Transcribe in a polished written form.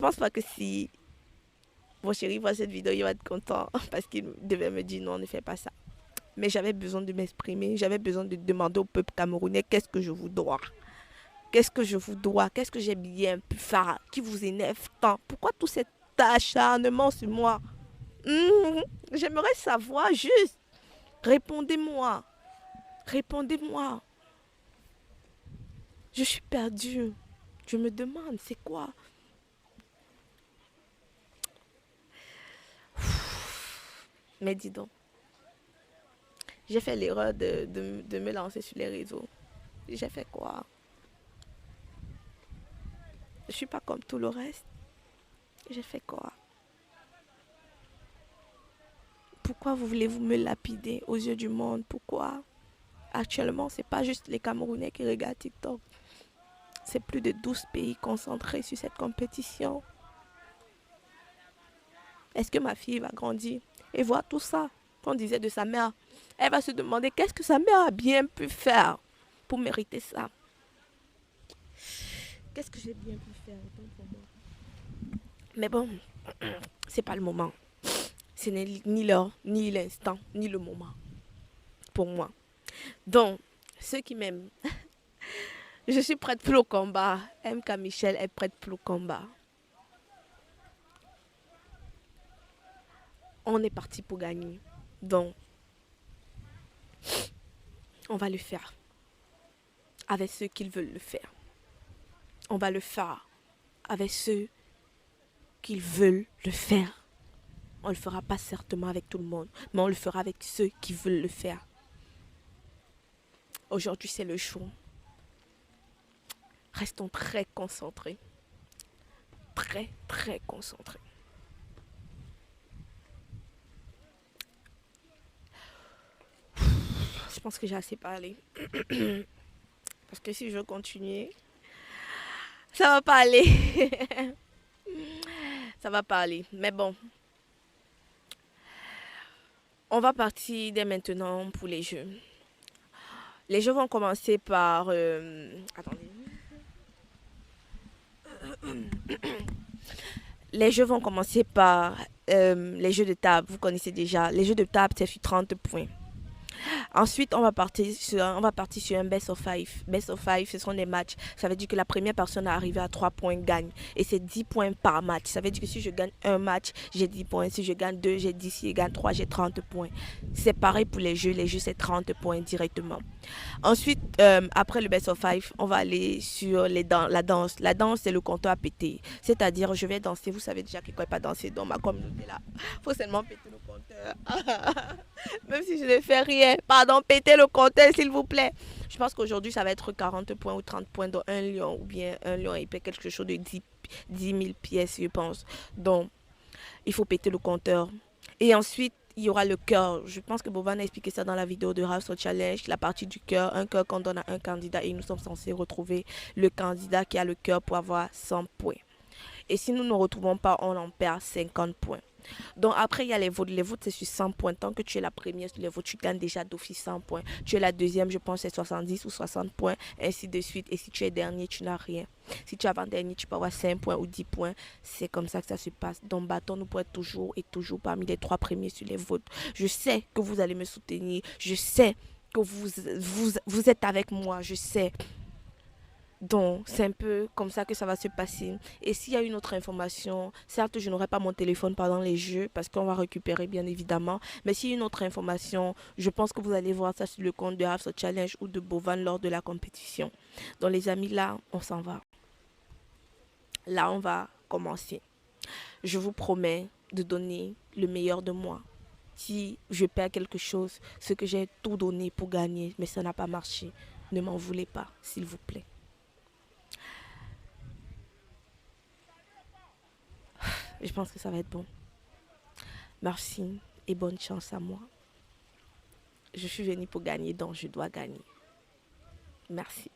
pense pas que si mon chéri voit cette vidéo, il va être content parce qu'il devait me dire non, ne fais pas ça. Mais j'avais besoin de m'exprimer, j'avais besoin de demander au peuple camerounais qu'est-ce que je vous dois. Qu'est-ce que je vous dois? Qu'est-ce que j'ai bien pu faire qui vous énerve tant? Pourquoi tout cet acharnement sur moi? Mmh, j'aimerais savoir juste. Répondez-moi. Répondez-moi. Je suis perdue. Je me demande, c'est quoi? Mais dis donc, j'ai fait l'erreur de me lancer sur les réseaux. J'ai fait quoi? Je suis pas comme tout le reste. J'ai fait quoi? Pourquoi vous voulez-vous me lapider aux yeux du monde? Pourquoi? Actuellement, c'est pas juste les Camerounais qui regardent TikTok. C'est plus de 12 pays concentrés sur cette compétition. Est-ce que ma fille va grandir et voir tout ça qu'on disait de sa mère? Elle va se demander qu'est-ce que sa mère a bien pu faire pour mériter ça. Qu'est-ce que j'ai bien pu faire pour moi? Mais bon, c'est pas le moment. Ce n'est ni l'heure, ni l'instant, ni le moment pour moi. Donc, ceux qui m'aiment, je suis prête pour le combat. MK Michel est prête pour le combat. On est parti pour gagner. Donc, on va le faire avec ceux qui veulent le faire. On va le faire avec ceux qui veulent le faire. On ne le fera pas certainement avec tout le monde, mais on le fera avec ceux qui veulent le faire. Aujourd'hui, c'est le jour. Restons très concentrés. Très, très concentrés. Je pense que j'ai assez parlé. Parce que si je veux continuer, ça va pas aller. Ça va pas aller. Mais bon, on va partir dès maintenant pour les jeux. Les jeux vont commencer par... attendez. Les jeux vont commencer par les jeux de table. Vous connaissez déjà. Les jeux de table, c'est sur 30 points. Ensuite, on va partir sur un best of five. Best of five, ce sont des matchs. Ça veut dire que la première personne à arriver à 3 points gagne. Et c'est 10 points par match. Ça veut dire que si je gagne un match, j'ai 10 points. Si je gagne 2, j'ai 10. Si je gagne 3, j'ai 30 points. C'est pareil pour les jeux. Les jeux, c'est 30 points directement. Ensuite, après le best of five, on va aller sur la danse. La danse, c'est le compteur à péter. C'est-à-dire, je vais danser. Vous savez déjà qu'il ne faut pas danser dans ma communauté là. Il faut seulement péter le compteur. Même si je ne fais rien. Pardon, pétez le compteur, s'il vous plaît. Je pense qu'aujourd'hui, ça va être 40 points ou 30 points dans un lion. Ou bien un lion, il paie quelque chose de 10 000 pièces, je pense. Donc, il faut péter le compteur. Et ensuite, il y aura le cœur. Je pense que Boban a expliqué ça dans la vidéo de House of Challenge. La partie du cœur, un cœur qu'on donne à un candidat et nous sommes censés retrouver le candidat qui a le cœur pour avoir 100 points. Et si nous ne retrouvons pas, on en perd 50 points. Donc après, il y a les votes. Les votes, c'est sur 100 points. Tant que tu es la première sur les votes, tu gagnes déjà d'office 100 points. Tu es la deuxième, je pense, c'est 70 ou 60 points, ainsi de suite. Et si tu es dernier, tu n'as rien. Si tu es avant-dernier, tu peux avoir 5 points ou 10 points. C'est comme ça que ça se passe. Donc, bâton, nous pourrons être toujours et toujours parmi les 3 premiers sur les votes. Je sais que vous allez me soutenir. Je sais que vous êtes avec moi. Je sais. Donc, c'est un peu comme ça que ça va se passer. Et s'il y a une autre information, certes, je n'aurai pas mon téléphone pendant les jeux parce qu'on va récupérer bien évidemment. Mais s'il y a une autre information, je pense que vous allez voir ça sur le compte de Half Challenge ou de Bovan lors de la compétition. Donc, les amis, là, on s'en va. Là, on va commencer. Je vous promets de donner le meilleur de moi. Si je perds quelque chose, c'est que j'ai tout donné pour gagner, mais ça n'a pas marché. Ne m'en voulez pas, s'il vous plaît. Je pense que ça va être bon. Merci et bonne chance à moi. Je suis venue pour gagner, donc je dois gagner. Merci.